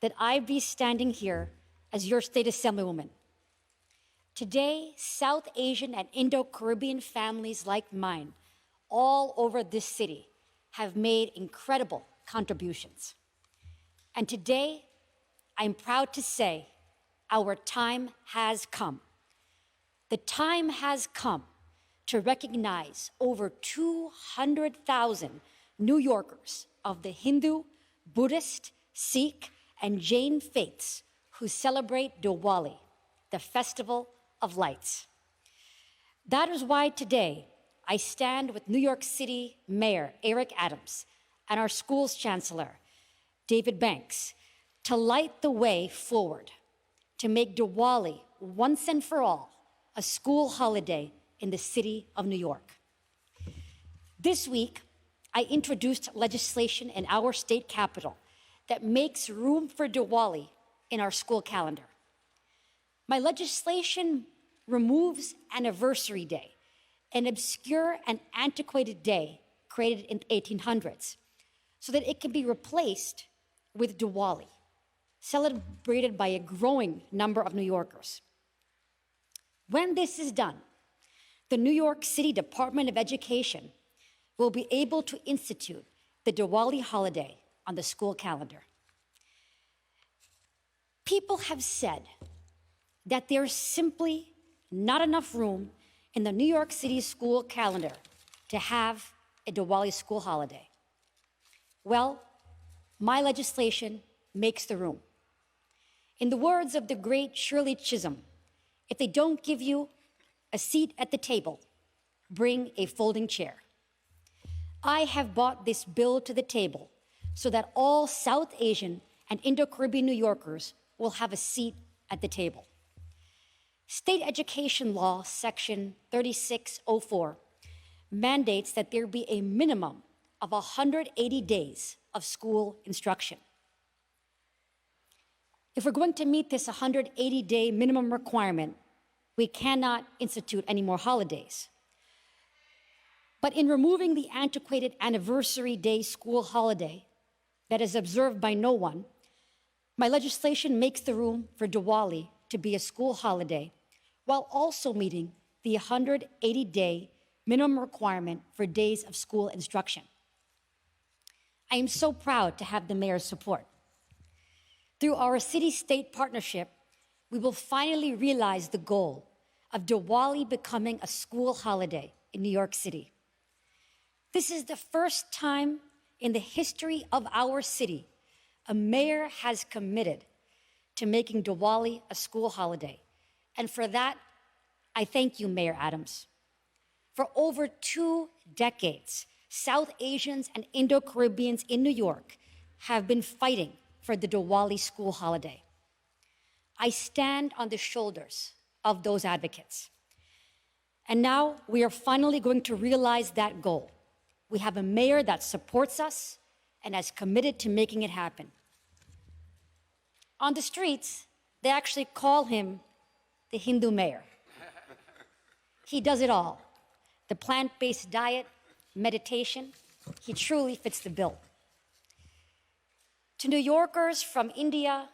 that I be standing here as your state assemblywoman. Today, South Asian and Indo-Caribbean families like mine all over this city have made incredible contributions. And today, I'm proud to say our time has come. The time has come to recognize over 200,000 New Yorkers of the Hindu, Buddhist, Sikh, and Jain faiths who celebrate Diwali, the Festival of Lights. That is why today I stand with New York City Mayor Eric Adams and our school's Chancellor, David Banks, to light the way forward to make Diwali once and for all a school holiday in the city of New York. This week, I introduced legislation in our state capitol that makes room for Diwali in our school calendar. My legislation removes Anniversary Day, an obscure and antiquated day created in the 1800s, so that it can be replaced with Diwali, celebrated by a growing number of New Yorkers. When this is done, the New York City Department of Education will be able to institute the Diwali holiday on the school calendar. People have said that there's simply not enough room in the New York City school calendar to have a Diwali school holiday. Well, my legislation makes the room. In the words of the great Shirley Chisholm, if they don't give you a seat at the table, bring a folding chair. I have brought this bill to the table so that all South Asian and Indo-Caribbean New Yorkers will have a seat at the table. State Education Law, Section 3604, mandates that there be a minimum of 180 days of school instruction. If we're going to meet this 180-day minimum requirement, we cannot institute any more holidays. But in removing the antiquated Anniversary Day school holiday that is observed by no one, my legislation makes the room for Diwali to be a school holiday while also meeting the 180-day minimum requirement for days of school instruction. I am so proud to have the mayor's support. Through our city-state partnership, we will finally realize the goal of Diwali becoming a school holiday in New York City. This is the first time in the history of our city a mayor has committed to making Diwali a school holiday. And for that, I thank you, Mayor Adams. For over 2 decades, South Asians and Indo-Caribbeans in New York have been fighting for the Diwali school holiday. I stand on the shoulders of those advocates. And now we are finally going to realize that goal. We have a mayor that supports us and is committed to making it happen. On the streets, they actually call him the Hindu mayor. He does it all. The plant-based diet, meditation, he truly fits the bill. To New Yorkers from India,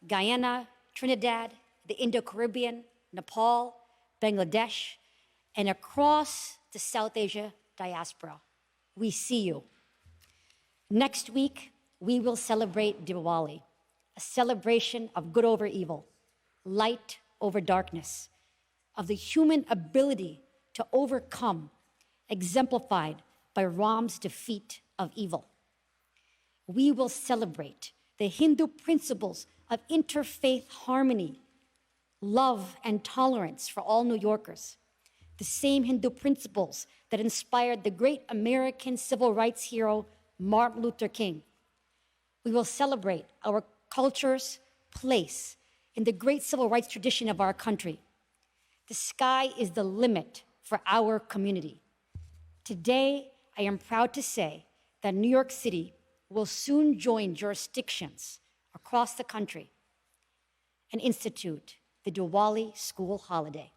Guyana, Trinidad, the Indo-Caribbean, Nepal, Bangladesh, and across the South Asia diaspora, we see you. Next week, we will celebrate Diwali, a celebration of good over evil, light over darkness, of the human ability to overcome, exemplified by Ram's defeat of evil. We will celebrate the Hindu principles of interfaith harmony, love, and tolerance for all New Yorkers, the same Hindu principles that inspired the great American civil rights hero, Martin Luther King. We will celebrate our culture's place in the great civil rights tradition of our country. The sky is the limit for our community. Today, I am proud to say that New York City will soon join jurisdictions across the country and institute the Diwali school holiday.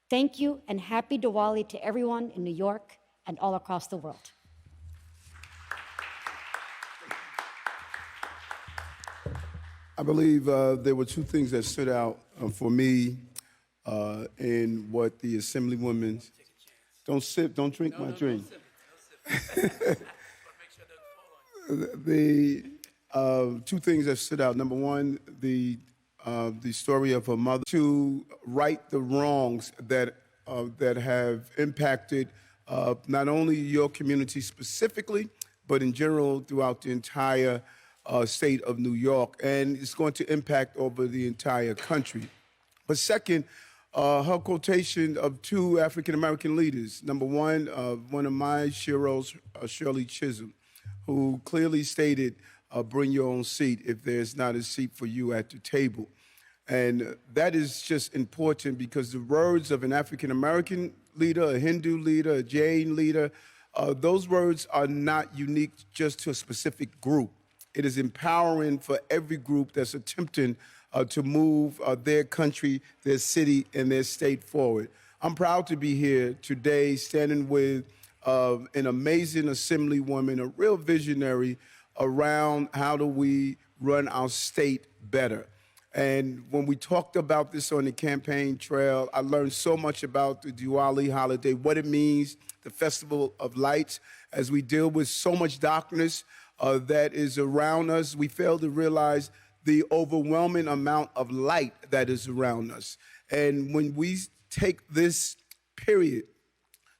Thank you and happy Diwali to everyone in New York and all across the world. I believe there were two things that stood out for me in what the Assemblywoman. Don't sip, don't drink my drink. The two things that stood out. Number one, the story of her mother to right the wrongs that have impacted not only your community specifically, but in general throughout the entire state of New York, and it's going to impact over the entire country. But second, her quotation of two African-American leaders. Number one of my heroes, Shirley Chisholm, who clearly stated, bring your own seat if there's not a seat for you at the table. And that is just important because the words of an African-American leader, a Hindu leader, a Jain leader, those words are not unique just to a specific group. It is empowering for every group that's attempting to move their country, their city, and their state forward. I'm proud to be here today standing with an amazing Assemblywoman, a real visionary around how do we run our state better. And when we talked about this on the campaign trail, I learned so much about the Diwali holiday, what it means, the Festival of Lights. As we deal with so much darkness that is around us, we fail to realize the overwhelming amount of light that is around us. And when we take this period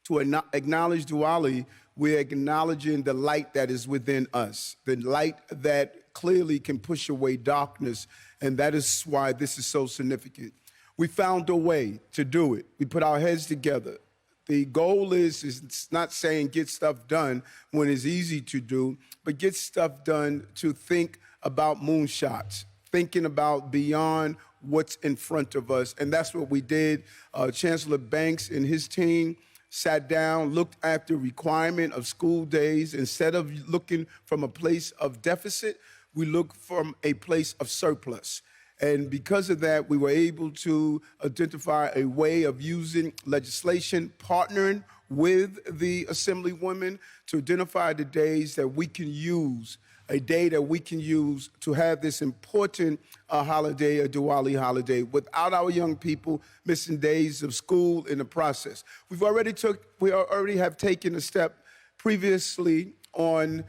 to acknowledge Diwali, we're acknowledging the light that is within us, the light that clearly can push away darkness, and that is why this is so significant. We found a way to do it. We put our heads together. The goal is it's not saying get stuff done when it's easy to do, but get stuff done to think about moonshots, thinking about beyond what's in front of us, and that's what we did. Chancellor Banks and his team sat down, looked at the requirement of school days. Instead of looking from a place of deficit, we look from a place of surplus. And because of that, we were able to identify a way of using legislation, partnering with the Assemblywomen to identify the days that we can use, a day that we can use to have this important holiday, a Diwali holiday, without our young people missing days of school in the process. We already have taken a step previously on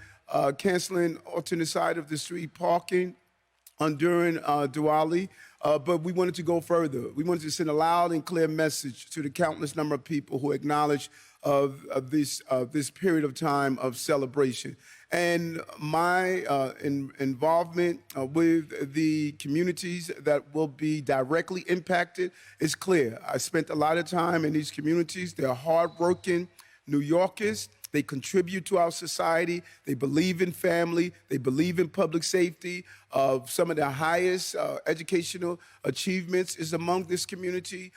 canceling alternate side of the street parking during Diwali, but we wanted to go further. We wanted to send a loud and clear message to the countless number of people who acknowledge this period of time of celebration. And my involvement with the communities that will be directly impacted is clear. I spent a lot of time in these communities. They're hardworking New Yorkers. They contribute to our society. They believe in family. They believe in public safety. Some of the highest educational achievements is among this community.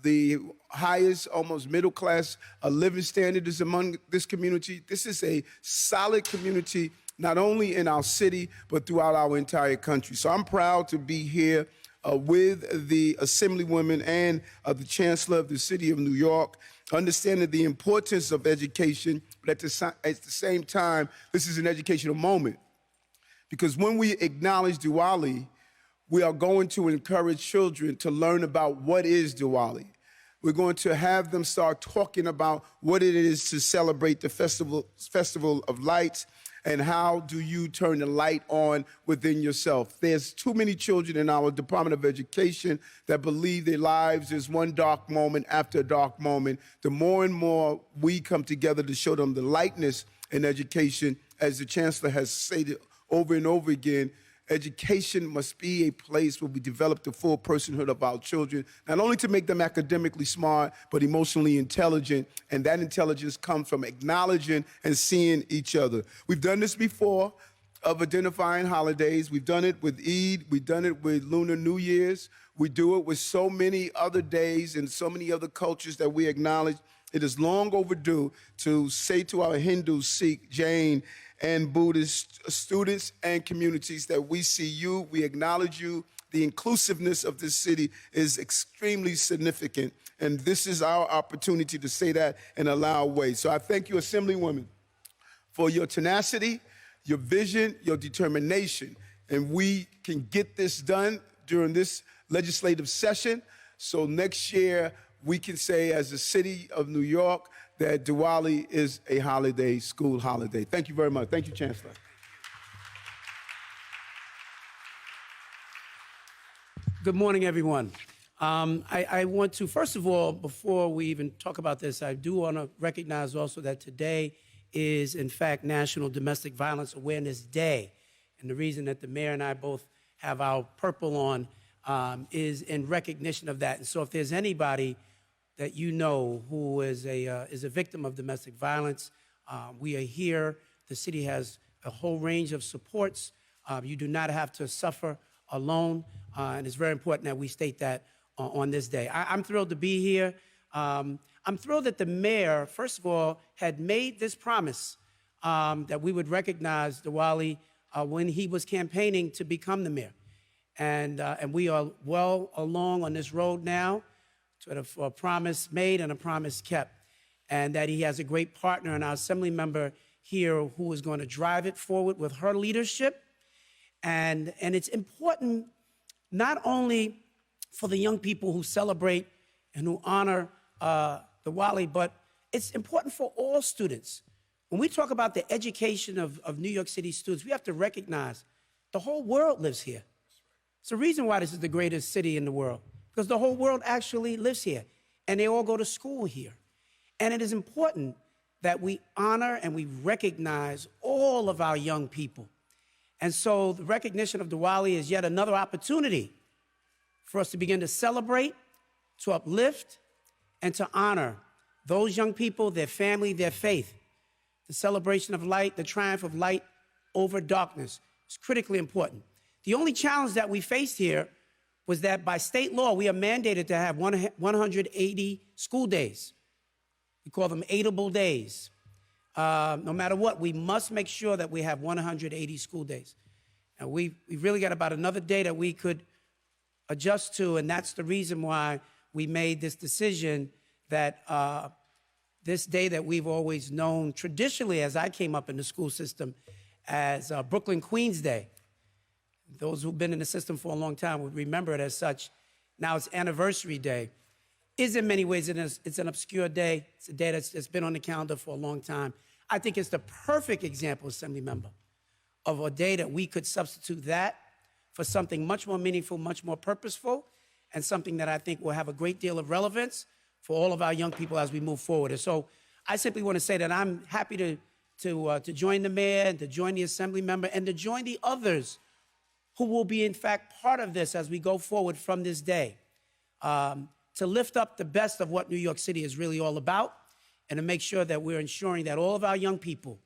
The highest, almost middle-class living standard is among this community. This is a solid community, not only in our city, but throughout our entire country. So I'm proud to be here with the Assemblywomen and the Chancellor of the City of New York, understanding the importance of education, but at the same time, this is an educational moment. Because when we acknowledge Diwali, we are going to encourage children to learn about what is Diwali. We're going to have them start talking about what it is to celebrate the Festival of Lights, and how do you turn the light on within yourself. There's too many children in our Department of Education that believe their lives is one dark moment after a dark moment. The more and more we come together to show them the lightness in education, as the Chancellor has stated over and over again, education must be a place where we develop the full personhood of our children, not only to make them academically smart, but emotionally intelligent. And that intelligence comes from acknowledging and seeing each other. We've done this before of identifying holidays. We've done it with Eid. We've done it with Lunar New Year's. We do it with so many other days and so many other cultures that we acknowledge. It is long overdue to say to our Hindu, Sikh, Jain, and Buddhist students and communities that we see you, we acknowledge you. The inclusiveness of this city is extremely significant, and this is our opportunity to say that in a loud way. So I thank you, Assemblywomen, for your tenacity, your vision, your determination and we can get this done during this legislative session. So next year, we can say as the city of New York that Diwali is a holiday, school holiday. Thank you very much. Thank you, Chancellor. Good morning, everyone. I want to, first of all, before we even talk about this, I do want to recognize also that today is, in fact, National Domestic Violence Awareness Day. And the reason that the mayor and I both have our purple on is in recognition of that. And so if there's anybody that you know who is a victim of domestic violence, we are here. The city has a whole range of supports. You do not have to suffer alone, and it's very important that we state that on this day. I'm thrilled to be here. I'm thrilled that the mayor, first of all, had made this promise that we would recognize Diwali when he was campaigning to become the mayor. And we are well along on this road now to a promise made and a promise kept, and that he has a great partner and our assembly member here who is going to drive it forward with her leadership. And it's important not only for the young people who celebrate and who honor Diwali, but it's important for all students. When we talk about the education of New York City students, we have to recognize the whole world lives here. It's the reason why this is the greatest city in the world, because the whole world actually lives here, and they all go to school here. And it is important that we honor and we recognize all of our young people. And so the recognition of Diwali is yet another opportunity for us to begin to celebrate, to uplift, and to honor those young people, their family, their faith. The celebration of light, the triumph of light over darkness is critically important. The only challenge that we faced here was that by state law, we are mandated to have 180 school days. We call them aidable days. No matter what, we must make sure that we have 180 school days. And we've really got about another day that we could adjust to, and that's the reason why we made this decision that this day that we've always known traditionally as I came up in the school system as Brooklyn Queens Day. Those who've been in the system for a long time would remember it as such. Now it's Anniversary Day. Is in many ways it's an obscure day. It's a day that's been on the calendar for a long time. I think it's the perfect example, Assembly Member, of a day that we could substitute that for something much more meaningful, much more purposeful, and something that I think will have a great deal of relevance for all of our young people as we move forward. And so I simply want to say that I'm happy to join the mayor and to join the Assembly Member and to join the others who will be, in fact, part of this as we go forward from this day, to lift up the best of what New York City is really all about, and to make sure that we're ensuring that all of our young people,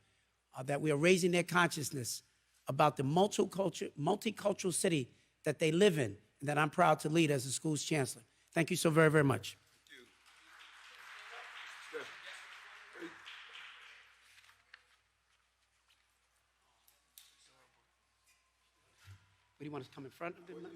that we are raising their consciousness about the multicultural city that they live in, and that I'm proud to lead as the school's chancellor. Thank you so very, very much. What do you want us to come in front of them?